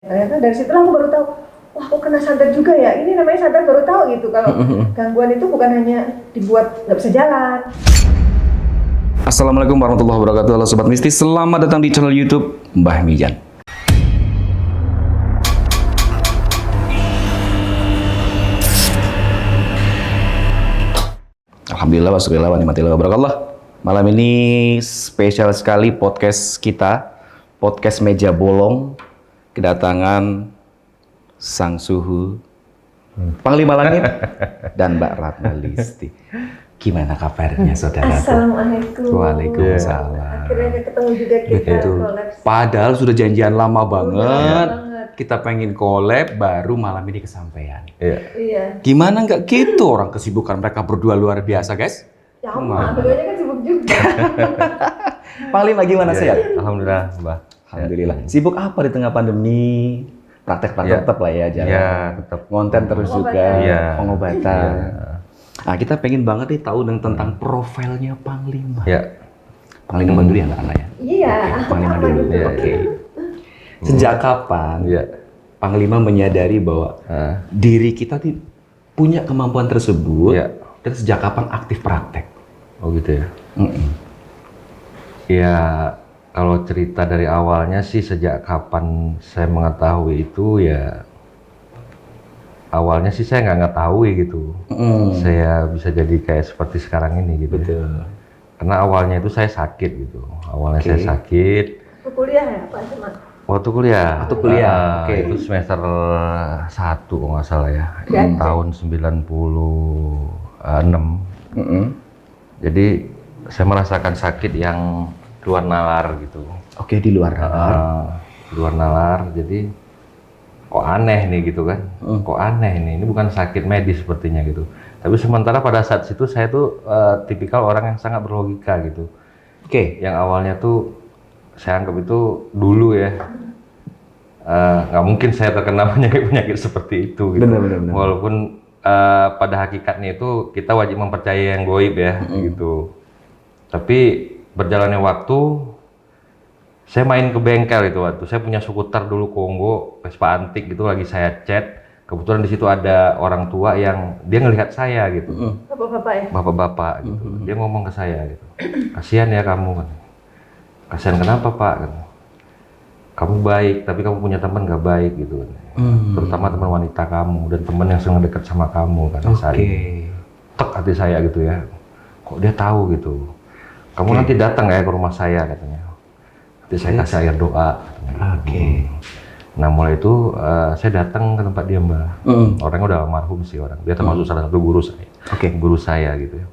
Ternyata dari situ aku baru tahu, wah aku kena santet juga ya, ini namanya santet, baru tahu gitu kalau gangguan itu bukan hanya dibuat nggak bisa jalan. Assalamualaikum warahmatullahi wabarakatuh. Halo Sobat Mistis, selamat datang di channel YouTube Mbah Mijan. Alhamdulillah wa ni'matillah wa barakallah. Malam ini spesial sekali podcast kita, podcast meja bolong, kedatangan Sang Suhu, Panglima Langit, dan Mbak Ratna Listi. Gimana kabarnya saudara? Assalamualaikum. Waalaikumsalam. Akhirnya ketemu juga kita. Betul. Collab. Padahal sudah janjian lama banget. banget. Kita pengen collab, baru malam ini kesampaian. Iya. Gimana nggak gitu, orang kesibukan mereka berdua luar biasa, guys. Ya ampun, keduanya kan sibuk juga. Panglima gimana sehat? Alhamdulillah, Mbak. Alhamdulillah. Sibuk apa di tengah pandemi? Praktek-praktek tetap lah ya, jalan. Iya, tetap. Ngonten terus juga, Iya. pengobatan. Nah, kita pengen banget nih tahu tentang profilnya Panglima. Ya, Panglima dulu ya, Mbak Ratna ya? Iya. Panglima apa dulu. gitu? Iya. Oke. Sejak kapan ya. Panglima menyadari bahwa diri kita punya kemampuan tersebut, Iya. dan sejak kapan aktif praktek? Oh gitu ya. Ya, kalau cerita dari awalnya sih sejak kapan saya mengetahui itu ya, awalnya sih saya nggak ngetahui gitu. Saya bisa jadi kayak seperti sekarang ini gitu. Betul. Ya. Karena awalnya itu saya sakit gitu. Awalnya saya sakit. Aku kuliah ya, Pak Semat? Waktu kuliah. Waktu kuliah, oke. Itu semester 1 kalau nggak salah ya. Ya. Tahun 96. Jadi saya merasakan sakit yang luar nalar gitu. Oke, di luar nalar. Luar nalar, jadi kok aneh nih gitu kan. Kok aneh nih, ini bukan sakit medis sepertinya gitu. Tapi sementara pada saat itu saya tuh tipikal orang yang sangat berlogika gitu. Oke. Yang awalnya tuh saya anggap itu dulu ya, nggak mungkin saya terkena penyakit-penyakit seperti itu gitu. Benar. Walaupun pada hakikatnya itu kita wajib mempercayai yang goib ya gitu. Tapi berjalannya waktu, saya main ke bengkel itu waktu. Saya punya skuter dulu Kongo, Vespa antik gitu, lagi saya cat. Kebetulan di situ ada orang tua yang dia ngelihat saya gitu. Bapak-bapak ya? Bapak-bapak gitu. Dia ngomong ke saya gitu. Kasihan ya kamu kan. Kasihan kenapa Pak? Kamu baik, tapi kamu punya teman nggak baik gitu. Terutama teman wanita kamu dan teman yang sering dekat sama kamu kan. Oke. Tek hati saya gitu ya. Kok dia tahu gitu. Kamu nanti datang ya ke rumah saya katanya. Nanti saya kasih air doa. Oke. Nah mulai itu saya datang ke tempat dia Mbak. Orangnya udah almarhum sih orang. Dia termasuk salah satu guru saya. Oke. Guru saya gitu ya.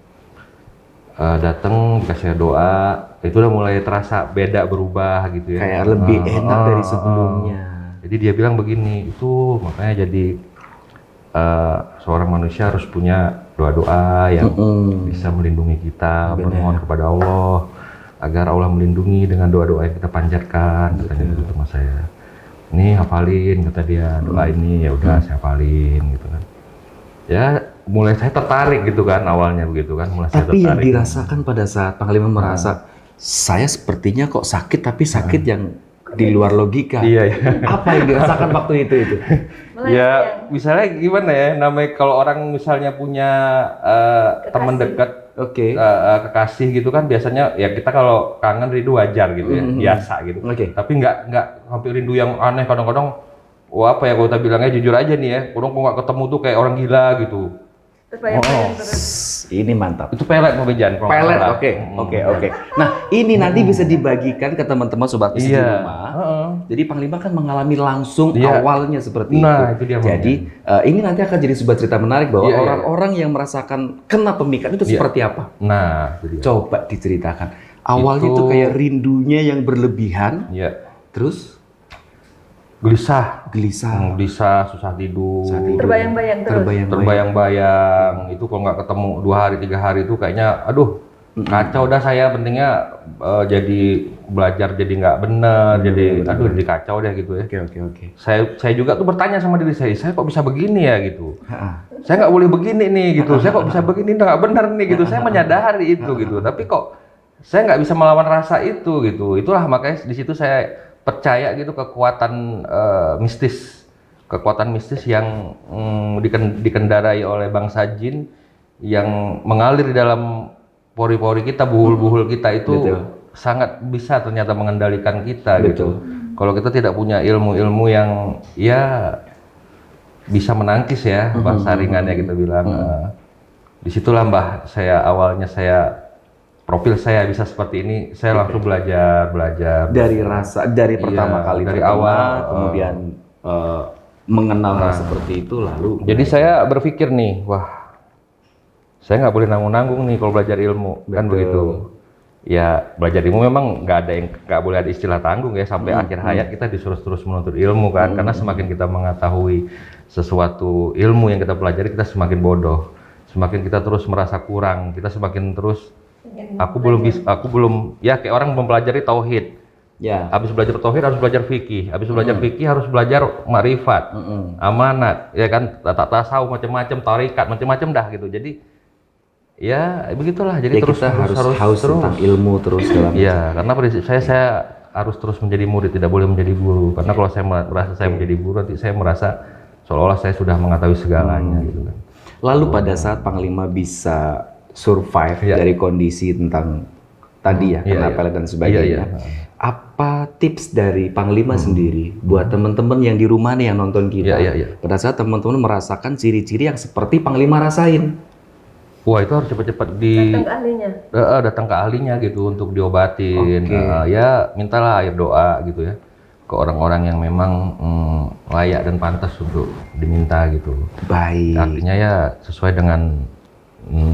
Datang dikasih doa, itu udah mulai terasa beda, berubah gitu ya. Kayak lebih enak dari sebelumnya. Jadi dia bilang begini, itu makanya jadi seorang manusia harus punya doa-doa yang bisa melindungi kita, bermohon kepada Allah agar Allah melindungi dengan doa-doa yang kita panjatkan, katanya gitu sama saya. Ini hafalin, kata dia, doa ini ya udah saya hafalin gitu kan. Ya mulai saya tertarik gitu kan awalnya begitu kan, mulai saya Tapi yang tertarik. dirasakan pada saat Panglima merasa saya sepertinya kok sakit, tapi sakit yang di luar logika. Iya. Apa yang dirasakan waktu itu? Ya misalnya gimana ya, namanya kalau orang misalnya punya teman dekat, kekasih gitu kan, biasanya ya kita kalau kangen rindu wajar gitu ya, biasa gitu. Tapi nggak sampai rindu yang aneh. Kadang-kadang wah apa ya, kalau kita bilangnya jujur aja nih ya, kadang kok nggak ketemu tuh kayak orang gila gitu. Terbayang-bayang terus. Ini mantap. Itu pelet Pak Bejan. Pelet, oke. Nah, ini nanti bisa dibagikan ke teman-teman sobat di rumah. Jadi Panglima kan mengalami langsung awalnya seperti itu dia. Jadi ini nanti akan jadi sebuah cerita menarik bahwa orang-orang yang merasakan kena pemikat itu seperti apa. Nah, itu dia. Coba diceritakan. Awalnya itu kayak rindunya yang berlebihan. Iya. Terus gelisah, susah tidur. Terbayang-bayang terus. Terbayang-bayang. Itu kalau nggak ketemu 2 hari 3 hari itu kayaknya aduh kacau dah saya, pentingnya jadi belajar jadi nggak bener, jadi aduh jadi kacau deh gitu ya. Oke. Saya juga tuh bertanya sama diri saya kok bisa begini ya gitu. Saya nggak boleh begini nih gitu. Saya kok bisa begini, nggak bener nih gitu. Saya menyadari itu gitu. Tapi kok saya nggak bisa melawan rasa itu gitu. Itulah makanya di situ saya percaya gitu kekuatan mistis yang dikendarai oleh bangsa jin yang mengalir di dalam pori-pori kita, buhul-buhul kita itu Betul. sangat bisa ternyata mengendalikan kita Betul. gitu. Kalau kita tidak punya ilmu-ilmu yang ya bisa menangkis ya, bahasa ringannya kita bilang. Disitulah Mbah, awalnya profil saya bisa seperti ini, saya langsung belajar. Dari pertama Iya, kali dari terkenal, awal, kemudian mengenal hal seperti itu, lalu Jadi saya berpikir nih, wah, saya nggak boleh nanggung-nanggung nih kalau belajar ilmu, kan begitu. Ya belajar ilmu memang nggak boleh ada istilah tanggung ya, sampai akhir hayat kita disuruh terus menuntut ilmu kan, karena semakin kita mengetahui sesuatu ilmu yang kita pelajari, kita semakin bodoh, semakin kita terus merasa kurang, kita semakin terus aku belum ya kayak orang mempelajari tauhid. ya. Habis belajar tauhid harus belajar fikih, habis belajar fikih harus belajar makrifat, amanat, ya kan, tasawuf macam-macam, tarikat macam-macam dah gitu. Jadi ya begitulah. Jadi Ya, terus kita harus haus tentang ilmu terus dalam Iya, karena prinsip saya harus terus menjadi murid, tidak boleh menjadi guru. Karena kalau saya merasa saya menjadi guru, nanti saya merasa seolah-olah saya sudah mengetahui segalanya gitu kan. Lalu pada saat Panglima bisa survive dari kondisi tentang tadi ya, kena pelet dan sebagainya, apa tips dari Panglima sendiri buat teman-teman yang di rumah nih yang nonton kita, pada saat teman-teman merasakan ciri-ciri yang seperti Panglima rasain? Wah, itu harus cepat-cepat datang ke ahlinya gitu untuk diobatin. Ya mintalah air doa gitu ya ke orang-orang yang memang layak dan pantas untuk diminta gitu. Baik. Artinya ya sesuai dengan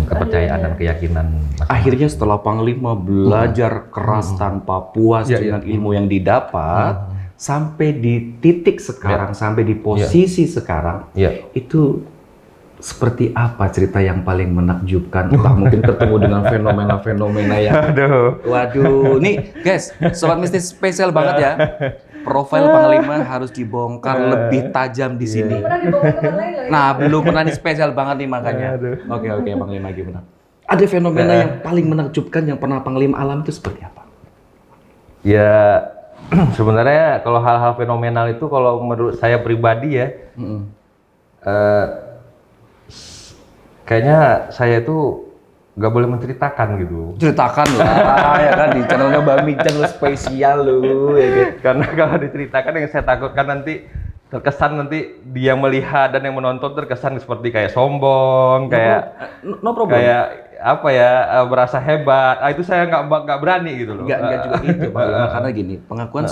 kepercayaan dan keyakinan. Akhirnya setelah Panglima belajar keras tanpa puas dengan ilmu yang didapat, sampai di titik sekarang, sampai di posisi sekarang, itu seperti apa cerita yang paling menakjubkan? Entah mungkin ketemu dengan fenomena-fenomena yang waduh, nih guys, Sobat Mistis spesial banget ya. Profil Panglima harus dibongkar lebih tajam di sini. Nah, belum pernah nih, spesial banget nih makanya. Oke, Panglima gimana? Ada fenomena yang paling menakjubkan yang pernah Panglima alami itu seperti apa? Ya, sebenarnya kalau hal-hal fenomenal itu kalau menurut saya pribadi ya, kayaknya saya itu nggak boleh menceritakan gitu. Ceritakan lah, ya kan, di channelnya Bami, channel spesial lu, ya kan. Karena kalau diceritakan yang saya takutkan nanti terkesan nanti dia melihat dan yang menonton terkesan seperti kayak sombong, no problem. Kayak apa ya, merasa hebat. Itu saya nggak berani gitu loh. Nggak juga gitu, Panglima, karena gini, pengakuan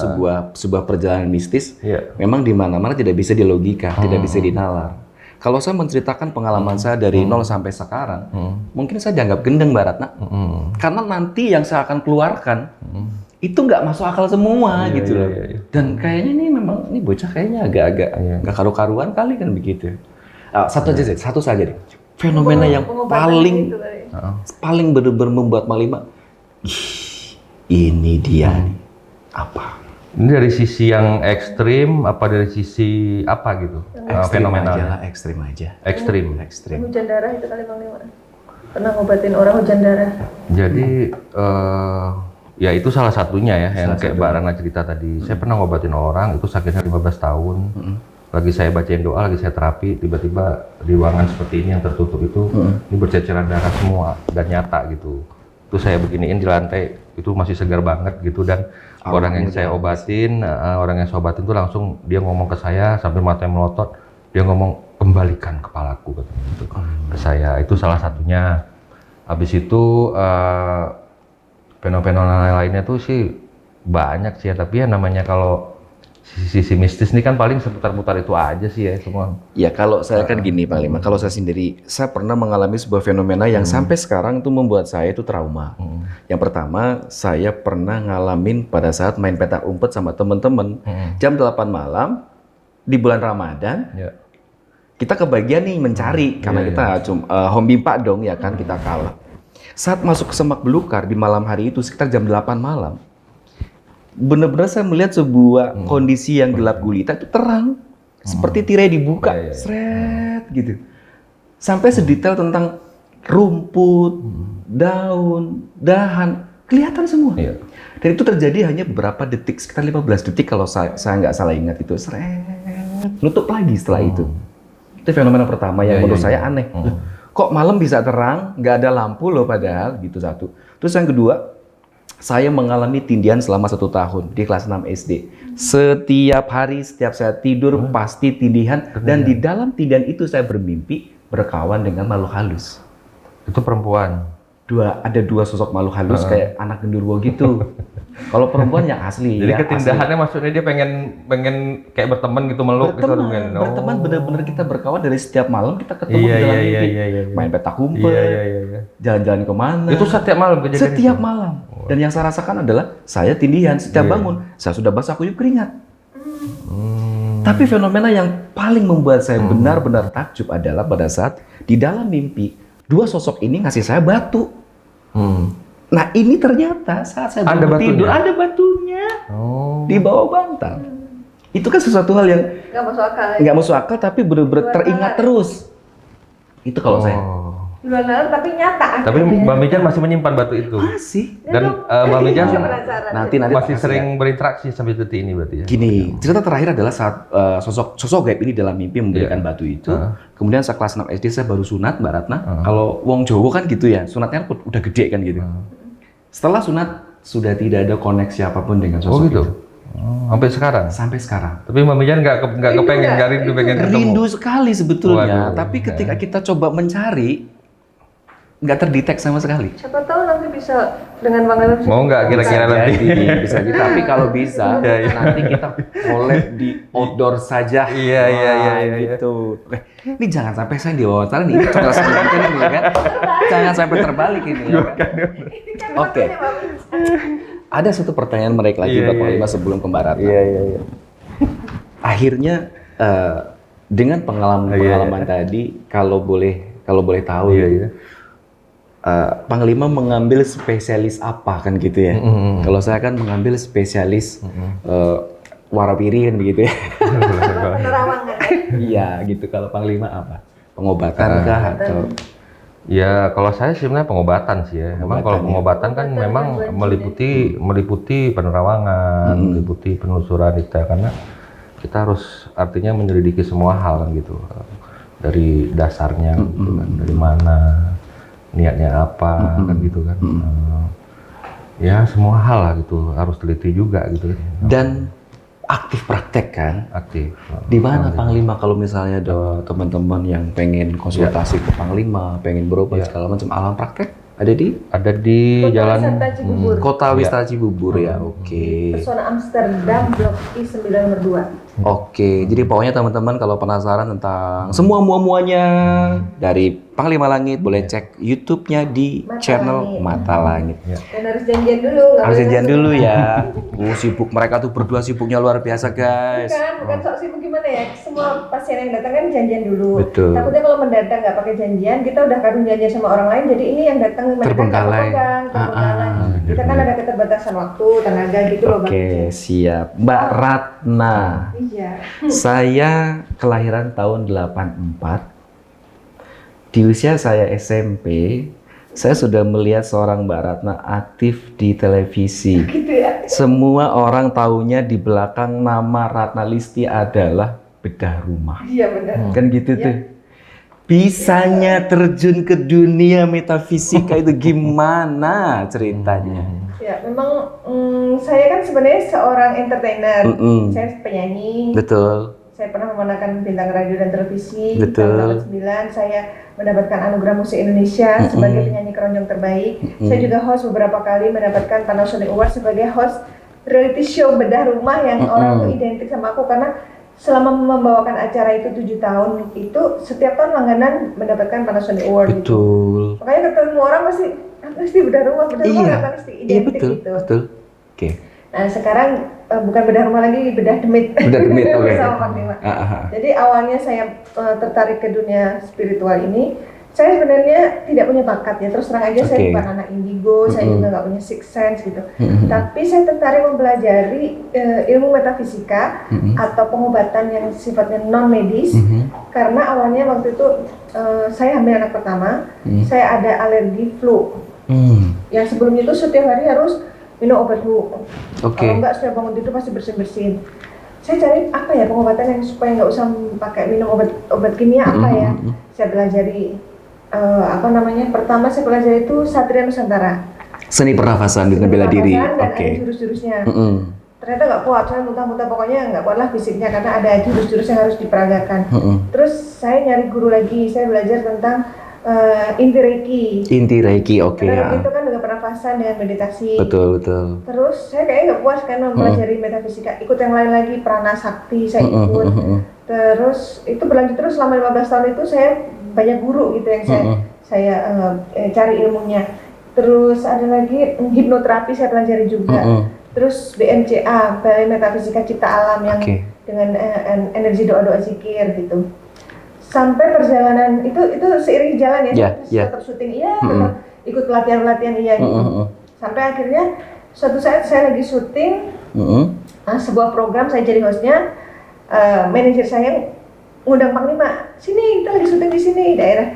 sebuah perjalanan mistis memang di mana-mana tidak bisa dilogika, tidak bisa dinalar. Kalau saya menceritakan pengalaman saya dari 0 sampai sekarang, mungkin saya dianggap gendeng, Mbak Ratna. Karena nanti yang saya akan keluarkan, itu nggak masuk akal semua gitu loh. Dan kayaknya ini memang, ini bocah kayaknya agak-agak nggak karu-karuan kali kan begitu. Satu saja deh. Fenomena yang paling benar-benar membuat Panglima, ini dia nih, apa? Ini dari sisi yang ekstrim, apa dari sisi apa gitu? Fenomenalnya. Ekstrim aja. Ekstrim. Hujan darah itu kali Panglima. Pernah ngobatin orang hujan darah. Jadi ya itu salah satunya ya, yang kayak Mbak Rana cerita tadi. Saya pernah ngobatin orang, itu sakitnya 15 tahun. Lagi saya bacain doa, lagi saya terapi, tiba-tiba di ruangan seperti ini yang tertutup itu, ini berceceran darah semua dan nyata gitu. Itu saya beginiin di lantai, itu masih segar banget gitu. Dan orang yang saya obatin tuh langsung dia ngomong ke saya sambil matanya melotot, dia ngomong kembalikan kepalaku katanya gitu ke saya. Itu salah satunya. Habis itu fenomena lainnya tuh sih banyak sih ya, tapi ya namanya kalau sisi mistis ini kan paling seputar-putar itu aja sih ya semua. Ya kalau saya kan gini Panglima, kalau saya sendiri, saya pernah mengalami sebuah fenomena yang sampai sekarang itu membuat saya itu trauma. Yang pertama, saya pernah ngalamin pada saat main petak umpet sama teman-teman, jam 8 malam di bulan Ramadan, kita kebagian nih mencari, karena kita cuma hombimpa dong ya kan, kita kalah. Saat masuk ke semak belukar di malam hari itu sekitar jam 8 malam, benar-benar saya melihat sebuah kondisi yang gelap gulita itu terang, seperti tirai dibuka, seret gitu. Sampai sedetail tentang rumput, daun, dahan, kelihatan semua. Iya. Dan itu terjadi hanya beberapa detik, sekitar 15 detik kalau saya nggak salah ingat itu. Seret, nutup lagi setelah itu. Itu fenomena pertama yang menurut saya aneh. Loh, kok malam bisa terang, nggak ada lampu loh padahal, gitu satu. Terus yang kedua, saya mengalami tindihan selama 1 tahun di kelas 6 SD. Setiap hari, setiap saya tidur pasti tindihan. Dan di dalam tindihan itu saya bermimpi berkawan dengan makhluk halus. Itu perempuan. Ada dua sosok makhluk halus kayak anak genderuwo gitu. Kalau perempuan yang asli. Jadi ya, ketindahannya maksudnya dia pengen kayak berteman gitu, meluk gitu. Berteman benar-benar kita berkawan dari setiap malam kita ketemu Iya, di dalam iya, mimpi. iya. Main petak umpet, jalan-jalan kemana. Itu setiap malam kejadian Setiap itu? malam. Dan yang saya rasakan adalah saya tindihan setiap bangun. Saya sudah basah kuyup keringat. Tapi fenomena yang paling membuat saya benar-benar takjub adalah pada saat di dalam mimpi dua sosok ini ngasih saya batu. Nah ini ternyata saat saya Ada bangun tidur batunya? ada batunya di bawah bantal. Itu kan sesuatu hal yang Nggak masuk akal ya? nggak masuk akal tapi benar-benar teringat terus. Itu kalau saya. Di luar nalar tapi nyata. Tapi Mbak Mijan masih menyimpan batu itu. Masih. Dan Mbak Mijan Nanti masih tak kasih sering ya. berinteraksi sampai detik ini berarti ya? Gini, cerita terakhir adalah saat sosok gaib ini dalam mimpi memberikan batu itu. Kemudian saya kelas 6 SD saya baru sunat, Mbak Ratna. Kalau wong Jawa kan gitu ya, sunatnya udah gede kan gitu. Setelah sunat sudah tidak ada koneksi apapun dengan sosok gitu? itu. Sampai sekarang? Sampai sekarang. Tapi Mbak Mijan nggak kepengen, nggak rindu pengen ketemu? Rindu sekali sebetulnya, Waduh. tapi ketika kita coba mencari, nggak terdetek sama sekali. Siapa tahu nanti bisa dengan Bang Lelep. Mau nggak kira-kira nanti? Bisa jadi, tapi kalau bisa nanti kita collab di outdoor saja. Iya, iya, Wah, iya, iya. gitu. Ini jangan sampai saya diwawancara nih, ini coba sebentar ini kan. Jangan sampai terbalik ini ya kan. Oke. Ada satu pertanyaan menarik lagi Iya, Mbak iya, Panglima sebelum ke Mbak Ratna. Iya. Akhirnya dengan pengalaman-pengalaman tadi, kalau boleh tahu, Iya. Panglima mengambil spesialis apa kan gitu ya? Kalau saya kan mengambil spesialis warapiri kan begitu ya? Penerawangan ya? Iya gitu. Kalau Panglima apa? Pengobatan kah atau? Ya kalau saya sebenarnya pengobatan sih ya. Emang kalau pengobatan kan memang meliputi penerawangan, meliputi penelusuran detail karena kita harus artinya menyelidiki semua hal kan gitu. Dari dasarnya gitu kan, dari mana, niatnya apa kan gitu kan. Ya semua hal lah gitu harus teliti juga gitu. Dan aktif praktek kan? Aktif. Di mana Panglima kalau misalnya ada teman-teman yang pengen konsultasi ke Panglima, pengen berobat segala macam alam praktek ada di Jalan Wisata Cibubur. Kota Wisata Cibubur ya. Oke. Pesona Amsterdam Blok I 9 nomor 2. Oke, jadi pokoknya teman-teman kalau penasaran tentang semua muanya dari Panglima Langit boleh cek YouTube-nya di channel Mata Langit. Dan harus janjian dulu. nggak Harus boleh janjian langsung. dulu ya. Sibuk mereka tuh berdua sibuknya luar biasa guys. Bukan sok sibuk gimana ya. Semua pasien yang datang kan janjian dulu. Betul. Takutnya kalau mendatang nggak pakai janjian, kita udah kadung janjian sama orang lain. Jadi ini yang datang mendadak nggak Terbengkalai. pegang, terbengkalai. Kita kan ada keterbatasan waktu, tenaga gitu loh Bang. Oke, siap. Mbak Ratna. Iya. Saya kelahiran tahun 84. Di usia saya SMP, saya sudah melihat seorang Mbak Ratna aktif di televisi. Gitu ya. Semua orang taunya di belakang nama Ratna Listi adalah bedah rumah. Iya benar. Kan gitu tuh. Bisanya terjun ke dunia metafisika itu gimana ceritanya? Ya, memang saya kan sebenarnya seorang entertainer. Saya penyanyi. Betul. Saya pernah memenangkan bintang radio dan televisi. Betul. Tahun 2009 saya mendapatkan anugerah musik Indonesia sebagai penyanyi keroncong terbaik. Saya juga host beberapa kali mendapatkan Panasonic Award sebagai host reality show bedah rumah yang orang tuh identik sama aku karena selama membawakan acara itu 7 tahun itu setiap tahun langganan mendapatkan Panasonic Award. Gitu. Betul. Makanya ketemu orang pasti bedah rumah pasti identik betul, gitu. betul. Oke. Nah sekarang bukan bedah rumah lagi, bedah demit. Bedah demit, oke. Bersama Panglima. Jadi awalnya saya tertarik ke dunia spiritual ini. Saya sebenarnya tidak punya bakat ya, terus terang aja saya bukan anak indigo, saya juga nggak punya sixth sense gitu. Tapi saya tertarik mempelajari ilmu metafisika atau pengobatan yang sifatnya non medis, karena awalnya waktu itu saya hamil anak pertama, saya ada alergi flu. yang sebelumnya itu setiap hari harus minum obat flu. Oke. Kalau enggak setiap bangun tidur pasti bersin-bersin. Saya cari apa ya pengobatan yang supaya nggak usah pakai minum obat kimia apa ya. Saya pelajari pertama saya pelajari itu Satria Nusantara. Seni pernafasan dengan bela diri. Dan Oke. ada jurus-jurusnya. Ternyata nggak kuat, saya muntah-muntah pokoknya nggak kuat lah fisiknya karena ada jurus-jurus yang harus diperagakan. Terus saya nyari guru lagi, saya belajar tentang inti Reiki. Inti Reiki, oke. Karena Reiki itu kan dengan pernafasan, dengan meditasi. Betul. Terus saya kayaknya nggak puas karena mempelajari metafisika, ikut yang lain lagi, Prana Sakti saya ikut. Terus itu berlanjut terus selama 15 tahun itu saya banyak guru gitu yang saya cari ilmunya. Terus ada lagi hipnoterapi saya pelajari juga. Terus BMCA, Balai Metafisika Cipta Alam yang dengan energi doa-doa zikir gitu. Sampai perjalanan itu seiring jalan ya, tetap syuting tetap ikut pelatihan-pelatihan gitu. Sampai akhirnya suatu saat saya lagi syuting sebuah program, saya jadi hostnya, manajer saya ngundang Panglima, sini kita lagi syuting di sini daerah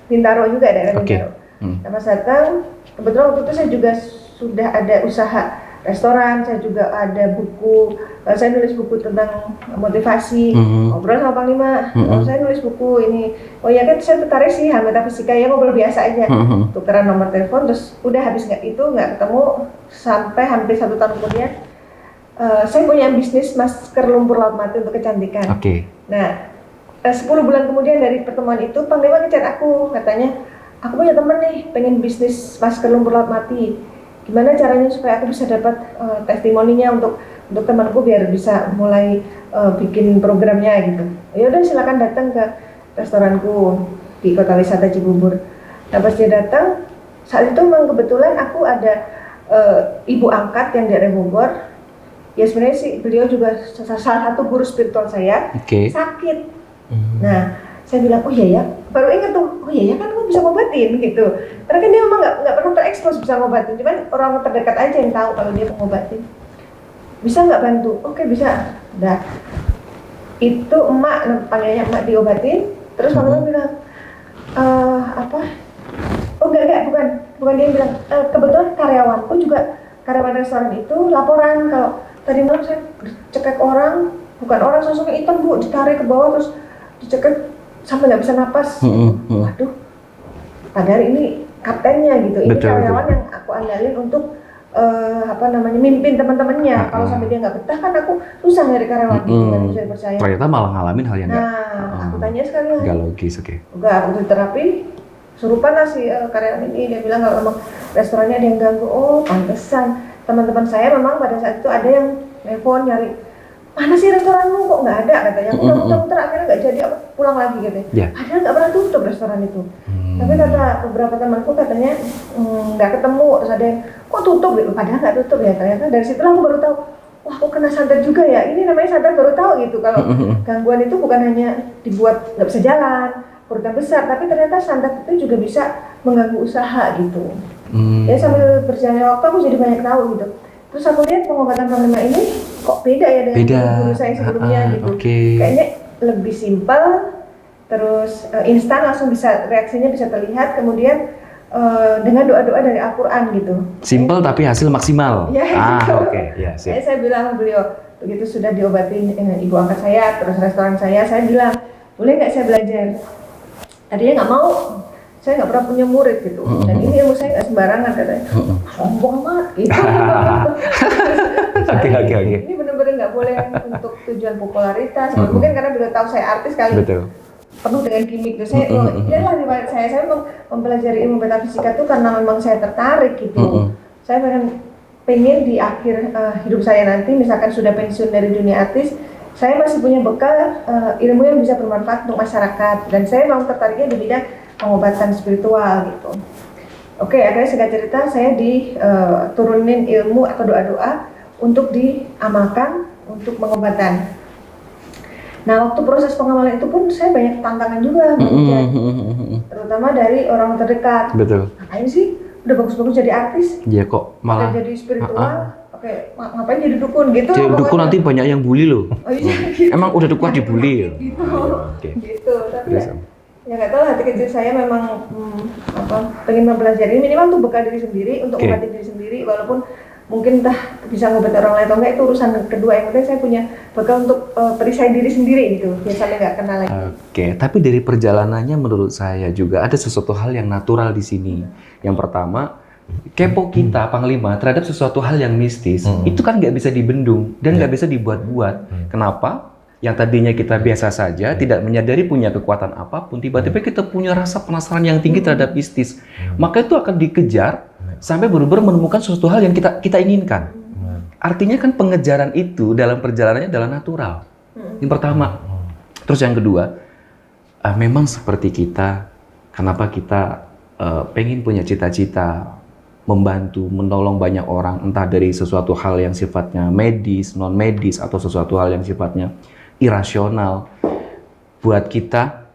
Bintaro juga, daerah Bintaro. Nah, pas datang, kebetulan waktu itu saya juga sudah ada usaha restoran, saya juga ada buku, saya nulis buku tentang motivasi, ngobrol sama Panglima, saya nulis buku ini, oh ya kan saya tertarik sih hal metafisika ya, ngobrol biasa aja, tukeran nomor telepon, terus udah habis nggak ketemu, sampai hampir 1 tahun kemudian, saya punya bisnis masker lumpur laut mati untuk kecantikan. Nah, 10 bulan kemudian dari pertemuan itu, Panglima ngechat aku, katanya, aku punya temen nih, pengen bisnis masker lumpur laut mati. Gimana caranya supaya aku bisa dapat testimoninya untuk temanku biar bisa mulai bikin programnya gitu. Ya udah silakan datang ke restoranku di Kota Wisata Cibubur. Nah pas dia datang, saat itu memang kebetulan aku ada ibu angkat yang dari Bogor. Ya sebenarnya sih beliau juga salah satu guru spiritual saya, sakit. Nah saya bilang, oh iya ya, baru ingat tuh, oh iya ya kan aku bisa ngobatin gitu. Karena kan dia memang nggak pernah terekspos bisa ngobatin, cuman orang terdekat aja yang tahu kalau dia mau ngobatin. Bisa nggak bantu? Oke bisa. Nah, itu emak, panggilnya emak diobatin, terus Panglima bilang, oh enggak, bukan dia yang bilang, kebetulan karyawanku juga, karyawan restoran itu laporan kalau tadi malam saya cekek orang, bukan orang sosoknya hitam bu, ditarik ke bawah terus dicekek sampai nggak bisa napas. Waduh, padahal ini kaptennya gitu, ini karyawan yang aku andalin untuk mimpin teman-temannya. Kalau sampai dia nggak betah kan aku susah nyari karyawan gitu, nggak bisa dipercaya. Ternyata malah ngalamin hal yang aku tanya sekali nggak logis. Udah aku terapi, surupan lah si karyawan ini, dia bilang kalau memang restorannya ada yang ganggu. Oh pantesan, teman-teman saya memang pada saat itu ada yang telepon nyari, mana sih restoranmu kok nggak ada katanya. Aku udah muter-muter akhirnya nggak jadi, aku pulang lagi gitu. Padahal nggak pernah tutup restoran itu. Tapi kata beberapa temanku katanya nggak ketemu, terus ada yang kok tutup gitu, padahal nggak tutup ya. Ternyata dari situlah aku baru tahu, wah aku kena santet juga ya. Ini namanya santet, baru tahu gitu kalau gangguan itu bukan hanya dibuat nggak bisa jalan, perut yang besar, tapi ternyata santet itu juga bisa mengganggu usaha gitu. Ya sambil berjalannya waktu aku jadi banyak tahu gitu. Terus aku lihat pengobatan Panglima ini kok beda ya dengan guru saya sebelumnya gitu. Kayaknya lebih simpel, terus instan, langsung bisa reaksinya bisa terlihat, kemudian dengan doa-doa dari Al-Quran gitu. Simpel tapi hasil maksimal. Ya, gitu. Siap. Saya bilang beliau, begitu sudah diobatin ibu angkat saya, terus restoran saya bilang, boleh nggak saya belajar? Tadinya nggak mau, saya nggak pernah punya murid gitu, dan ini ilmu saya nggak sembarangan katanya. Sombong banget gitu. Ini benar-benar nggak boleh untuk tujuan popularitas. Mungkin karena beliau tahu saya artis kali. Betul. Penuh dengan gimmick. Saya riwayat saya memang mempelajari ilmu metafisika itu karena memang saya tertarik gitu. Saya pengen di akhir hidup saya nanti, misalkan sudah pensiun dari dunia artis, saya masih punya bekal ilmu yang bisa bermanfaat untuk masyarakat, dan saya memang tertariknya di bidang pengobatan spiritual gitu. Oke, akhirnya singkat cerita saya diturunin ilmu atau doa-doa untuk diamalkan untuk pengobatan. Nah, waktu proses pengamalan itu pun saya banyak tantangan juga, terutama dari orang terdekat. Betul. Ngapain sih? Udah bagus-bagus jadi artis. Iya kok malah jadi spiritual. Oke, ngapain jadi dukun gitu? Jadi dukun nanti banyak yang bully loh. Oh iya, gitu. Emang udah kuat dibully ya? Gitu. Tapi Ya nggak tahu, hati kecil saya memang pengen mempelajari minimal untuk bekal diri sendiri, untuk obati diri sendiri, walaupun mungkin entah bisa ngobati orang lain atau enggak itu urusan kedua. Yang penting saya punya bekal untuk perisai diri sendiri gitu, biasanya nggak kenal lagi. Oke, tapi dari perjalanannya menurut saya juga ada sesuatu hal yang natural di sini. Yang pertama, kepo kita Panglima terhadap sesuatu hal yang mistis itu kan nggak bisa dibendung dan nggak bisa dibuat-buat. Kenapa? Yang tadinya kita biasa saja, tidak menyadari punya kekuatan apapun, tiba-tiba kita punya rasa penasaran yang tinggi terhadap mistis. Maka itu akan dikejar sampai benar-benar menemukan sesuatu hal yang kita inginkan. Artinya kan pengejaran itu dalam perjalanannya adalah natural. Yang pertama. Terus yang kedua, memang seperti kita, kenapa kita pengen punya cita-cita, membantu, menolong banyak orang, entah dari sesuatu hal yang sifatnya medis, non-medis, atau sesuatu hal yang sifatnya irasional. Buat kita,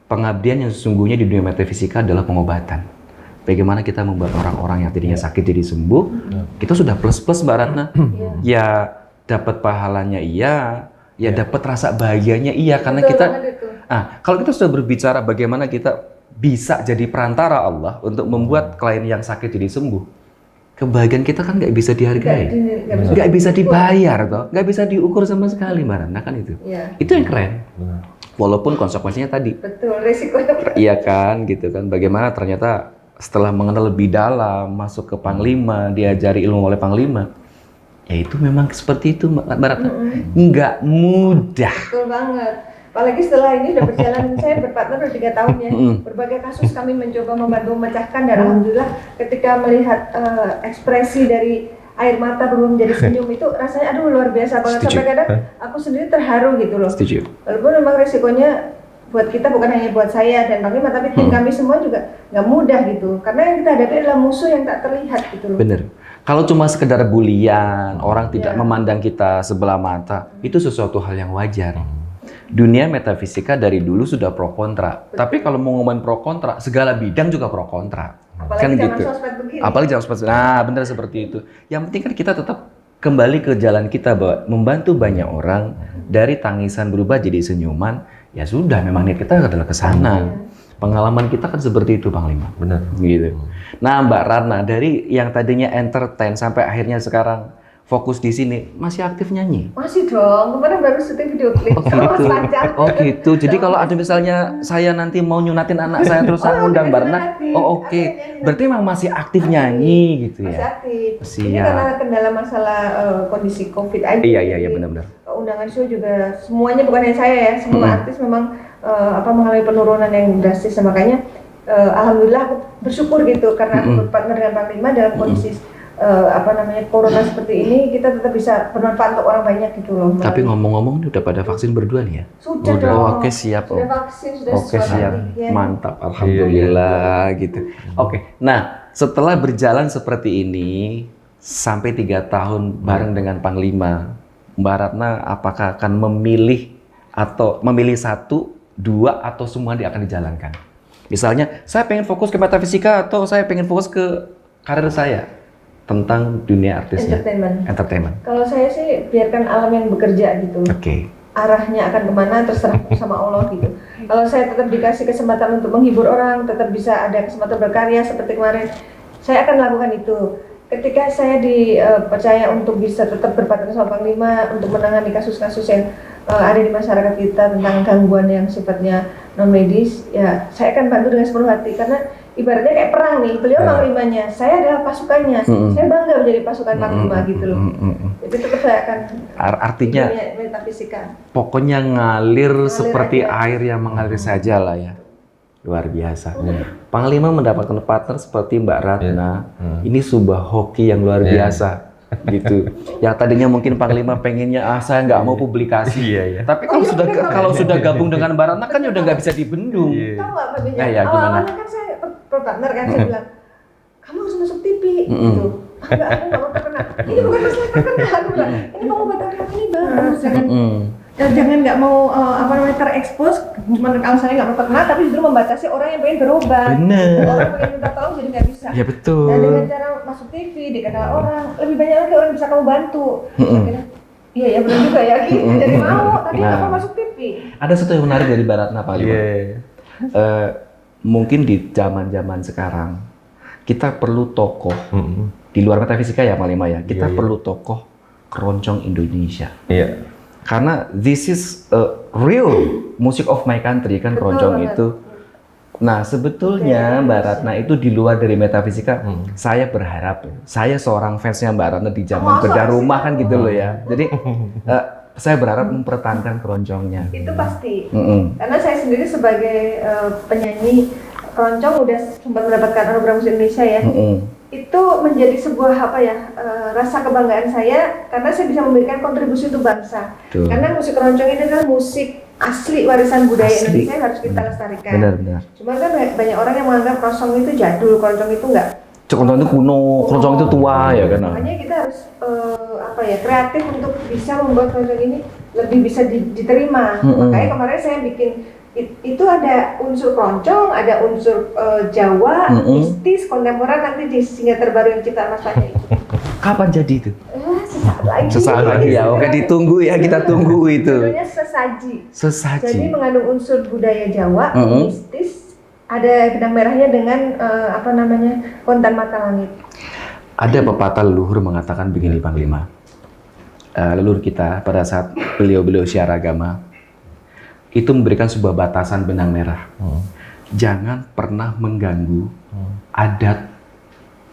pengabdian yang sesungguhnya di dunia metafisika adalah pengobatan. Bagaimana kita membuat orang-orang yang tadinya sakit jadi sembuh, kita sudah plus-plus Mbak Ratna. Ya dapat pahalanya iya, ya dapat rasa bahagianya iya, karena kita, kalau kita sudah berbicara bagaimana kita bisa jadi perantara Allah untuk membuat klien yang sakit jadi sembuh, kebahagiaan kita kan nggak bisa dihargai, nggak bisa dibayar toh, nggak bisa diukur sama sekali Mbak Ratna kan itu. Itu yang keren. Walaupun konsekuensinya tadi. Betul, resikonya. Iya kan, gitu kan. Bagaimana ternyata setelah mengenal lebih dalam, masuk ke Panglima, diajari ilmu oleh Panglima, ya itu memang seperti itu Mbak Ratna. Nggak mudah. Betul banget. Apalagi setelah ini udah berjalan, saya berpartner udah 3 tahun ya. Berbagai kasus kami mencoba membantu memecahkan, dan alhamdulillah ketika melihat ekspresi dari air mata berubah menjadi senyum itu rasanya aduh luar biasa banget. Sampai kadang aku sendiri terharu gitu loh. Setuju. Walaupun memang resikonya buat kita, bukan hanya buat saya dan Panglima, tapi tim kami semua juga nggak mudah gitu. Karena yang kita hadapi adalah musuh yang tak terlihat gitu loh. Bener. Kalau cuma sekedar bulian, orang tidak memandang kita sebelah mata, itu sesuatu hal yang wajar. Dunia metafisika dari dulu sudah pro kontra. Tapi kalau mau ngomongin pro kontra, segala bidang juga pro kontra. Apalagi kan zaman gitu. sosmed begini. Apalagi zaman sosmed. Nah, benar seperti itu. Yang penting kan kita tetap kembali ke jalan kita bahwa membantu banyak orang dari tangisan berubah jadi senyuman. Ya sudah, memang niat kita adalah ke sana. Pengalaman kita kan seperti itu, Panglima. Benar. Gitu. Nah, Mbak Ratna, dari yang tadinya entertain sampai akhirnya sekarang fokus di sini, masih aktif nyanyi? Masih dong, kemarin baru syuting video klip. Oh gitu. Jadi kalau ada misalnya saya nanti mau nyunatin anak saya terus saya ngundang Mbak Ratna, oke. Berarti memang masih aktif nyanyi gitu ya? Masih aktif. Siap. Ini karena kendala masalah kondisi COVID aja. Iya benar-benar. Undangan show juga semuanya, bukan hanya saya ya, semua artis memang mengalami penurunan yang drastis. Makanya alhamdulillah aku bersyukur gitu karena aku berpartner dengan Panglima dalam kondisi corona seperti ini, kita tetap bisa bermanfaat untuk orang banyak gitu loh. Tapi ngomong-ngomong ini udah pada vaksin berdua nih ya? Sudah dong. Oke, siap. Sudah vaksin, sudah siap. Mantap, alhamdulillah gitu. Oke. Nah, setelah berjalan seperti ini sampai 3 tahun bareng dengan Panglima, Mbak Ratna apakah akan memilih 1, 2 atau semua dia akan dijalankan? Misalnya, saya pengen fokus ke metafisika atau saya pengen fokus ke karir saya tentang dunia artisnya. Entertainment. Kalau saya sih biarkan alam yang bekerja gitu. Oke. Arahnya akan kemana terserah sama Allah gitu. Kalau saya tetap dikasih kesempatan untuk menghibur orang, tetap bisa ada kesempatan berkarya seperti kemarin, saya akan lakukan itu. Ketika saya dipercaya untuk bisa tetap berpartner sama Panglima untuk menangani kasus-kasus yang ada di masyarakat kita tentang gangguan yang sifatnya non medis, ya saya akan bantu dengan sepenuh hati karena ibaratnya kayak perang nih, beliau Panglimanya, saya adalah pasukannya, saya bangga menjadi pasukan Panglima gitu loh. Jadi tetap saya akan artinya metafisika. Pokoknya ngalir seperti air yang mengalir saja lah ya. Luar biasa. Panglima mendapatkan partner seperti Mbak Ratna, ini sebuah hoki yang luar biasa. Gitu. Yang tadinya mungkin Panglima pengennya saya nggak mau publikasi. Tapi kalau sudah gabung dengan Mbak Ratna kan udah nggak bisa dibendung. Tahu nggak Pak Benja? Ya, Awalnya kan saya berpartner kan, saya bilang kamu harus masuk TV gitu. Enggak, aku nggak mau terkenal. Ini bukan masalah terkenal, aku bilang ini pengobatan kamu ini bagus. Jangan nggak mau terekspos, cuma alasannya nggak mau terkenal, tapi justru membatasi orang yang pengen berobat. Bener. Orang pengen minta tolong jadi nggak bisa. Ya betul. Nah dengan cara masuk TV, dikenal orang, lebih banyak lagi orang bisa kamu bantu. Iya ya benar juga ya, gitu. Jadi mau, tapi apa masuk TV? Ada satu yang menarik dari Mbak Ratna, Pak Lima. Mungkin di zaman-zaman sekarang kita perlu tokoh di luar metafisika ya Pak Lima ya. Kita perlu tokoh keroncong Indonesia. Iya. Karena this is a real music of my country kan keroncong itu. Nah sebetulnya Mbak Ratna itu di luar dari metafisika. Saya berharap, saya seorang fansnya Mbak Ratna di zaman bedah rumah kan gitu loh ya. Jadi saya berharap mempertahankan keroncongnya. Itu pasti. Karena saya sendiri sebagai penyanyi keroncong udah sempat mendapatkan anugerah musik Indonesia ya. Itu menjadi sebuah rasa kebanggaan saya karena saya bisa memberikan kontribusi untuk bangsa. Karena musik keroncong ini adalah musik asli warisan budaya Indonesia yang harus kita lestarikan. Benar. Cuma kan banyak orang yang menganggap keroncong itu jadul, keroncong itu enggak. Keroncong itu kuno, keroncong itu tua ya kan. Makanya kita harus kreatif untuk bisa membuat keroncong ini lebih bisa diterima. Makanya kemarin saya bikin itu ada unsur keroncong, ada unsur Jawa, mistis, kontemporer, nanti di single terbaru yang ciptaan Mas Fadil itu. Kapan jadi itu? Sesaat lagi ya, oke ditunggu ya, kita tunggu itu. Judulnya Sesaji. Jadi Sesaji. mengandung unsur budaya Jawa, mistis, ada benang merahnya dengan kontan mata langit. Ada pepatah leluhur mengatakan begini Panglima. Leluhur kita pada saat beliau syiar agama itu memberikan sebuah batasan benang merah. Jangan pernah mengganggu adat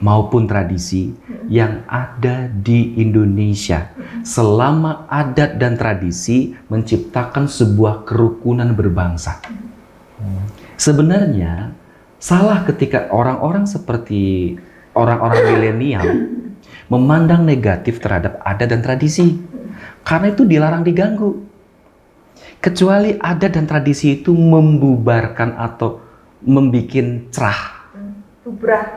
maupun tradisi yang ada di Indonesia. Selama adat dan tradisi menciptakan sebuah kerukunan berbangsa. Sebenarnya salah ketika orang-orang seperti orang-orang milenial memandang negatif terhadap adat dan tradisi. Karena itu dilarang diganggu. Kecuali adat dan tradisi itu membubarkan atau membikin cerah,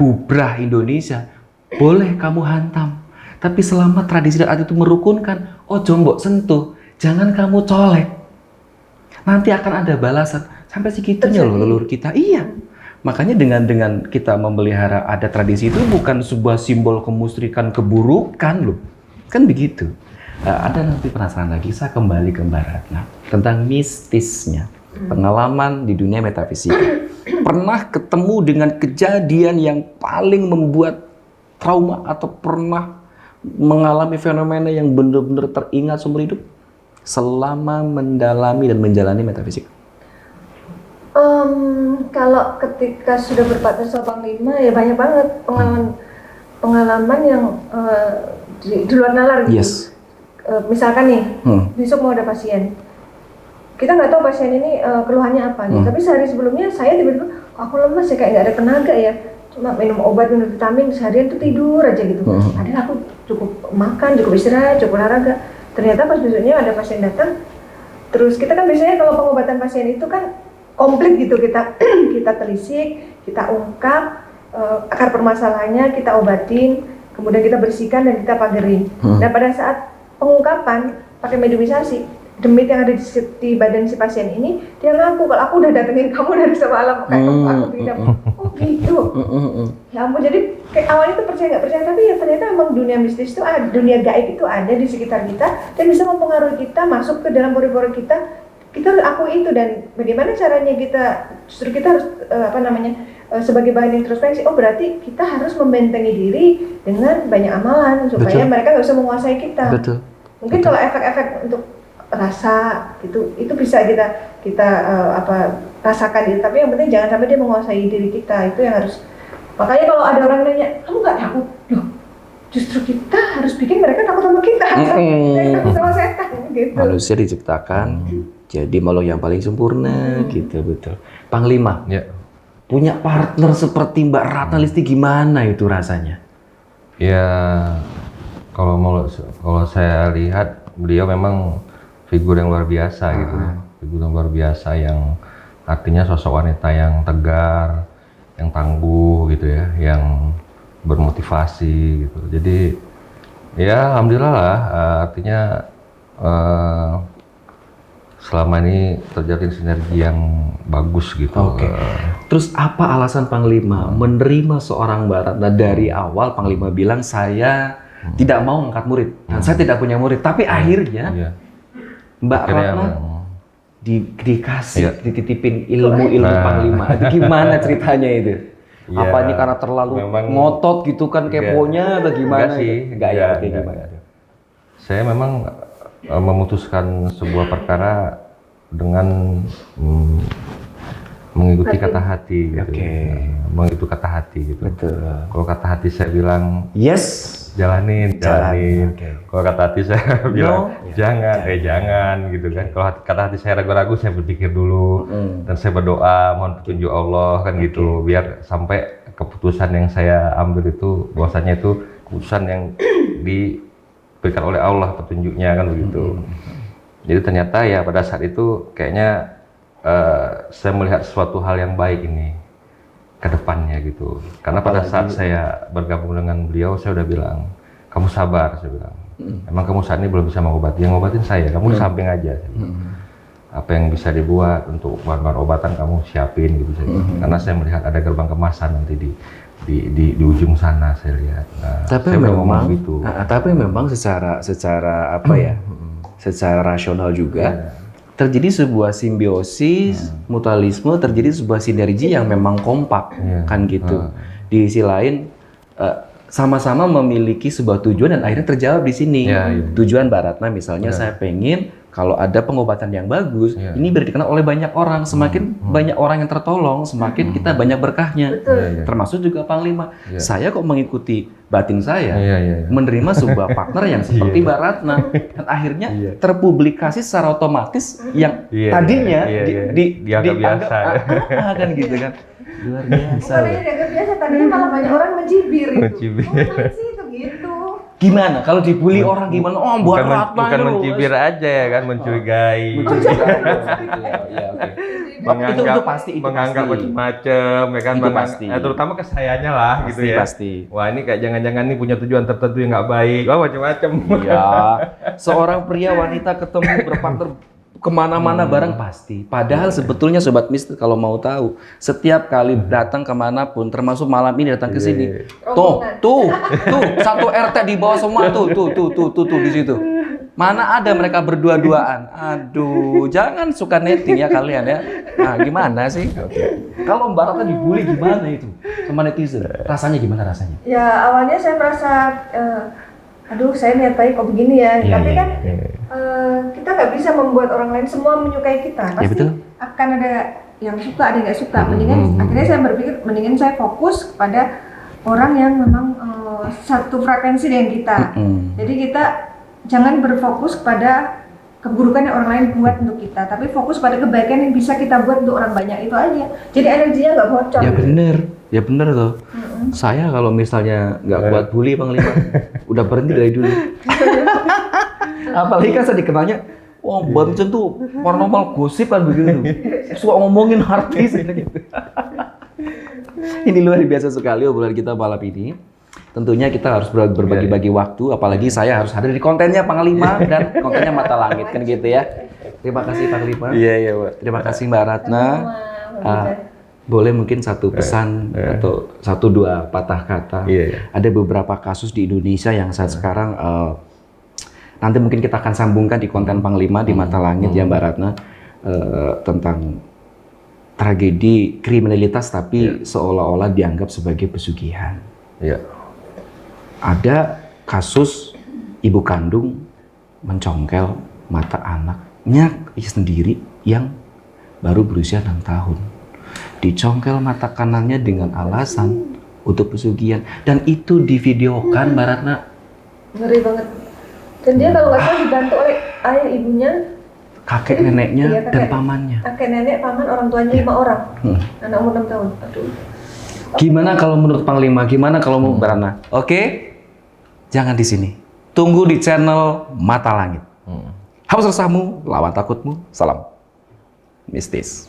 bubrah Indonesia, boleh kamu hantam. Tapi selama tradisi dan adat itu merukunkan, oh jombok sentuh, jangan kamu colek. Nanti akan ada balasan. Sampai segitunya loh leluhur kita. Iya. Makanya dengan kita memelihara adat tradisi itu bukan sebuah simbol kemusyrikan keburukan loh. Kan begitu. Ada nanti penasaran lagi, saya kembali ke Mbak Ratna tentang mistisnya, pengalaman di dunia metafisika. Pernah ketemu dengan kejadian yang paling membuat trauma atau pernah mengalami fenomena yang benar-benar teringat seumur hidup selama mendalami dan menjalani metafisika? Kalau ketika sudah berpartner sama Panglima ya banyak banget pengalaman yang di luar nalar gitu. Yes. Misalkan nih, besok mau ada pasien, kita nggak tahu pasien ini keluhannya apa nih. Tapi sehari sebelumnya saya tiba-tiba aku lemas ya, kayak nggak ada tenaga ya, cuma minum obat, minum vitamin, seharian tuh tidur aja gitu. Padahal aku cukup makan, cukup istirahat, cukup olahraga. Ternyata pas besoknya ada pasien datang, terus kita kan biasanya kalau pengobatan pasien itu kan komplit gitu, kita telisik, kita ungkap akar permasalahannya, kita obatin, kemudian kita bersihkan dan kita pagerin. Nah pada saat pengungkapan pakai mediumisasi, demit yang ada di badan si pasien ini, dia ngaku kalau aku udah datengin kamu dari semalam, kayak aku tidak. Oh gitu. Ya ampun, jadi kayak awalnya tuh percaya nggak percaya, tapi ya ternyata emang dunia mistis itu ada, dunia gaib itu ada di sekitar kita dan bisa mempengaruhi kita masuk ke dalam pori-pori kita. Kita harus akui itu, dan bagaimana caranya kita harus sebagai bahan introspeksi. Oh berarti kita harus membentengi diri dengan banyak amalan supaya mereka nggak bisa menguasai kita. Mungkin kalau efek-efek untuk rasa itu bisa kita rasakan gitu. Tapi yang penting jangan sampai dia menguasai diri kita. Itu yang harus. Makanya kalau ada orang nanya, kamu nggak takut? Loh, justru kita harus bikin mereka takut sama kita. Kita takut sama setan gitu. Manusia diciptakan jadi makhluk yang paling sempurna gitu, betul. Panglima, punya partner seperti Mbak Ratna Listi gimana itu rasanya? Ya, kalau saya lihat beliau memang figur yang luar biasa gitu ya. Figur yang luar biasa yang artinya sosok wanita yang tegar, yang tangguh gitu ya, yang bermotivasi gitu. Jadi ya alhamdulillah lah, artinya selama ini terjadi sinergi yang bagus gitu. Oke. Terus apa alasan Panglima menerima seorang Mbak Ratna dari awal? Panglima bilang saya tidak mau angkat murid dan saya tidak punya murid. Tapi akhirnya Mbak Ratna dikasih, dititipin ilmu Panglima. Itu gimana ceritanya itu? Ya, apa ini karena terlalu ngotot gitu kan keponya atau gimana? Enggak ya, gimana? Saya memang memutuskan sebuah perkara dengan mengikuti kata hati gitu. Mengikuti kata hati gitu. Betul. Kalau kata hati saya bilang yes, jalanin. Kalau kata hati saya bilang jangan gitu kan. Kalau kata hati saya ragu-ragu, saya berpikir dulu dan saya berdoa mohon petunjuk Allah kan gitu, biar sampai keputusan yang saya ambil itu bahwasanya itu keputusan yang diberikan oleh Allah petunjuknya kan begitu. Jadi ternyata ya pada saat itu kayaknya saya melihat sesuatu hal yang baik ini ke depannya gitu. Karena pada saat saya bergabung dengan beliau, saya udah bilang, kamu sabar, saya bilang. Emang kamu saat ini belum bisa mengobati, yang ngobatin saya, kamu di samping aja. Apa yang bisa dibuat untuk bahan obatan kamu siapin gitu saya. Karena saya melihat ada gerbang kemasan nanti di ujung sana saya lihat. Nah, tapi saya memang gitu. Tapi memang secara apa ya? Secara rasional juga terjadi sebuah simbiosis, mutualisme, terjadi sebuah sinergi yang memang kompak, kan gitu. Di sisi lain, sama-sama memiliki sebuah tujuan dan akhirnya terjawab di sini. Tujuan Mbak Ratna misalnya, saya pengen kalau ada pengobatan yang bagus, ini biar dikenal oleh banyak orang. Semakin banyak orang yang tertolong, semakin kita banyak berkahnya. Termasuk juga Panglima. Saya kok mengikuti batin saya, menerima sebuah partner yang seperti Mbak Ratna. Dan akhirnya terpublikasi secara otomatis yang tadinya dianggap biasa. Kan gitu kan. Luar biasa. Bukan dianggap biasa, tadinya malah banyak orang mencibir itu. Ngapain sih itu gitu? Gimana? Kalau dibully orang gimana? Oh, buat Ratna bukan mencibir aja ya kan, mencurigai. Itu pasti. Menganggap macam-macam ya kan, itu pasti. Terutama ke sayanya lah gitu ya. Pasti. Wah, ini kayak jangan-jangan nih punya tujuan tertentu yang nggak baik. Wah, macam-macam. Iya. Seorang pria wanita ketemu berpartner kemana-mana bareng pasti. Padahal sebetulnya Sobat Mister kalau mau tahu, setiap kali datang kemanapun, termasuk malam ini datang ke sini, tuh, satu RT di bawah semua tuh di situ. Mana ada mereka berdua-duaan? Aduh, jangan suka netting ya kalian ya. Nah, gimana sih? Kalau Mbak Ratna dibully gimana itu sama netizen? Rasanya gimana rasanya? Ya awalnya saya merasa aduh saya niat baik kok begini ya, tapi kan kita nggak bisa membuat orang lain semua menyukai kita, pasti akan ada yang suka, ada yang nggak suka. Akhirnya saya berpikir mendingan saya fokus kepada orang yang memang satu frekuensi dengan kita. Jadi kita jangan berfokus pada keburukan yang orang lain buat untuk kita, tapi fokus pada kebaikan yang bisa kita buat untuk orang banyak, itu aja. Jadi energinya nggak bocor. Ya bener tuh. Saya kalau misalnya nggak kuat bully Panglima, udah berhenti dari dulu. Apalagi kan saya dikenalnya, wah Bancen tuh paranormal gosip kan begitu. Suka ngomongin artis gitu. Ini luar biasa sekali obrolan kita malam ini. Tentunya kita harus berbagi-bagi waktu, apalagi saya harus hadir di kontennya Panglima dan kontennya Mata Langit kan gitu ya. Terima kasih Panglima. Iya, Pak. Terima kasih Mbak Ratna. Boleh mungkin satu pesan atau satu dua patah kata. Ada beberapa kasus di Indonesia yang saat sekarang nanti mungkin kita akan sambungkan di konten Panglima di Mata Langit ya Mbak Ratna, tentang tragedi kriminalitas tapi seolah-olah dianggap sebagai pesugihan. Ada kasus ibu kandung mencongkel mata anaknya sendiri yang baru berusia 6 tahun. Dicongkel mata kanannya dengan alasan untuk pesugihan, dan itu divideokan Mbak Ratna. Ngeri banget. Dan dia kalau nggak salah dibantu oleh ayah ibunya, kakek neneknya, dan pamannya. Kakek nenek, paman, orang tuanya 5 orang. Anak umur 6 tahun. Aduh. Gimana kalau menurut Panglima? Gimana kalau mau Mbak Ratna? Oke? Jangan di sini. Tunggu di channel Mata Langit. Hapus resahmu, lawan takutmu. Salam mistis.